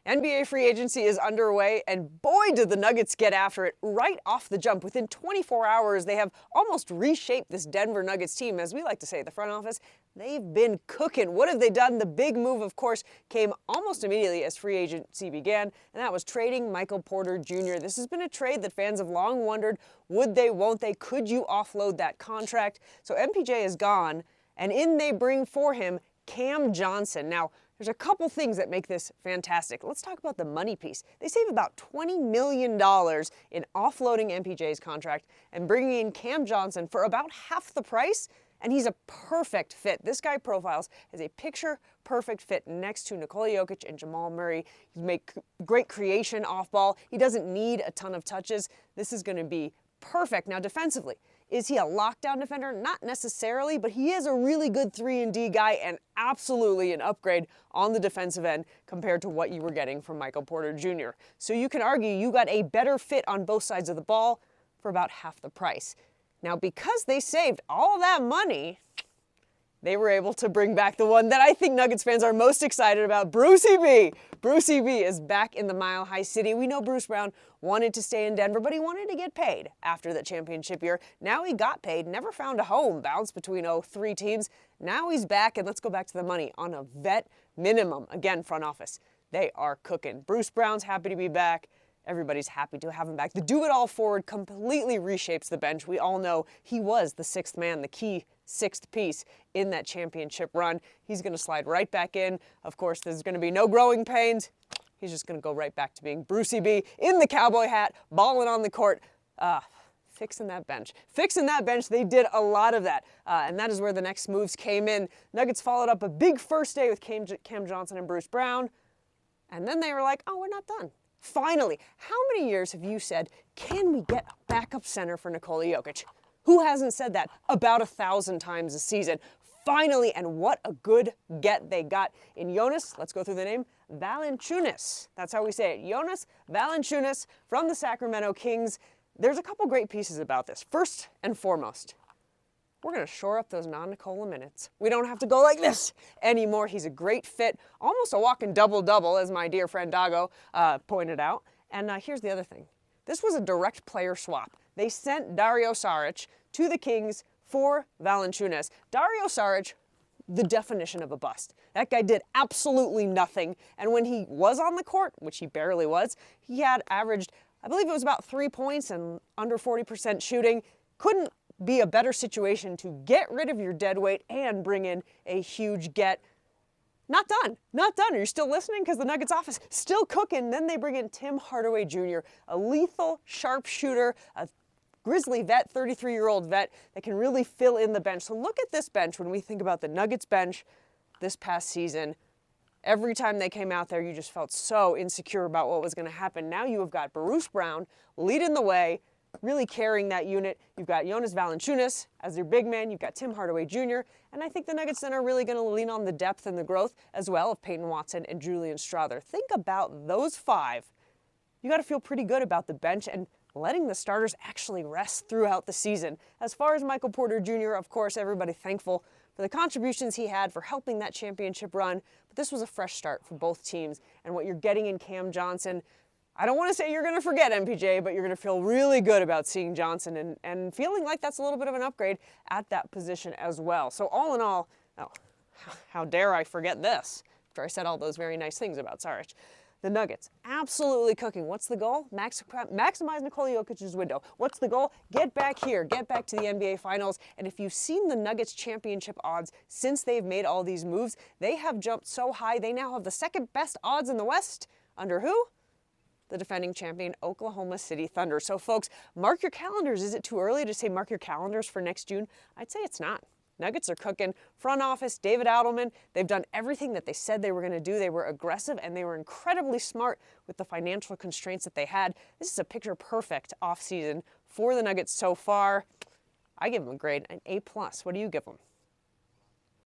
NBA free agency is underway, and boy, did the Nuggets get after it right off the jump. Within 24 hours, they have almost reshaped this Denver Nuggets team. As we like to say at the front office, they've been cooking. What have they done? The big move, of course, came almost immediately as free agency began, and that was trading Michael Porter Jr. This has been a trade that fans have long wondered, would they, won't they, could you offload that contract? So MPJ is gone, and in they bring for him Cam Johnson. Now, there's a couple things that make this fantastic. Let's talk about the money piece. They save about $20 million in offloading MPJ's contract and bringing in Cam Johnson for about half the price, and he's a perfect fit. This guy profiles as a picture-perfect fit next to Nikola Jokic and Jamal Murray. He makes great creation off ball. He doesn't need a ton of touches. This is going to be perfect. Now, defensively, is he a lockdown defender? Not necessarily, but he is a really good 3-and-D guy and absolutely an upgrade on the defensive end compared to what you were getting from Michael Porter Jr. So you can argue you got a better fit on both sides of the ball for about half the price. Now, because they saved all that money, they were able to bring back the one that I think Nuggets fans are most excited about, Brucey B. Brucey B is back in the Mile High City. We know Bruce Brown wanted to stay in Denver, but he wanted to get paid after the championship year. Now he got paid, never found a home, bounced between 3 teams. Now he's back, and let's go back to the money on a vet minimum. Again, front office, they are cooking. Bruce Brown's happy to be back. Everybody's happy to have him back. The do-it-all forward completely reshapes the bench. We all know he was the 6th man, the key 6th piece in that championship run. He's going to slide right back in. Of course, there's going to be no growing pains. He's just going to go right back to being Brucey B in the cowboy hat, balling on the court. Fixing that bench. Fixing that bench, they did a lot of that. And that is where the next moves came in. Nuggets followed up a big first day with Cam Johnson and Bruce Brown. And then they were like, oh, we're not done. Finally, how many years have you said, can we get a backup center for Nikola Jokic? Who hasn't said that about 1,000 times a season? Finally, and what a good get they got in Jonas, let's go through the name, Valanciunas. That's how we say it, Jonas Valanciunas from the Sacramento Kings. There's a couple great pieces about this. First and foremost, we're going to shore up those non-Nikola minutes. We don't have to go like this anymore. He's a great fit, almost a walking double-double, as my dear friend Dago pointed out. And here's the other thing. This was a direct player swap. They sent Dario Saric to the Kings for Valanciunas. Dario Saric, the definition of a bust. That guy did absolutely nothing. And when he was on the court, which he barely was, he had averaged, I believe it was about 3 points and under 40% shooting. Couldn't be a better situation to get rid of your dead weight and bring in a huge get. Not done. Not done. Are you still listening? Because the Nuggets office still cooking. Then they bring in Tim Hardaway Jr., a lethal sharpshooter, a Grizzly vet, 33-year-old vet that can really fill in the bench. So look at this bench when we think about the Nuggets bench this past season. Every time they came out there, you just felt so insecure about what was going to happen. Now you have got Bruce Brown leading the way, really carrying that unit. You've got Jonas Valanciunas as your big man. You've got Tim Hardaway Jr. And I think the Nuggets then are really going to lean on the depth and the growth as well of Peyton Watson and Julian Strawther. Think about those 5. You got to feel pretty good about the bench and letting the starters actually rest throughout the season. As far as Michael Porter Jr., of course, everybody thankful for the contributions he had for helping that championship run. But this was a fresh start for both teams. And what you're getting in Cam Johnson, I don't want to say you're going to forget MPJ, but you're going to feel really good about seeing Johnson and feeling like that's a little bit of an upgrade at that position as well. So all in all, how dare I forget this after I said all those very nice things about Saric. The Nuggets, absolutely cooking. What's the goal? Maximize Nikola Jokic's window. What's the goal? Get back here. Get back to the NBA Finals. And if you've seen the Nuggets championship odds since they've made all these moves, they have jumped so high. They now have the 2nd best odds in the West. Under who? The defending champion Oklahoma City Thunder. So folks, mark your calendars. Is it too early to say mark your calendars for next June? I'd say it's not. Nuggets are cooking. Front office, David Adelman, they've done everything that they said they were going to do. They were aggressive and they were incredibly smart with the financial constraints that they had. This is a picture-perfect offseason for the Nuggets so far. I give them a grade, an A+. What do you give them?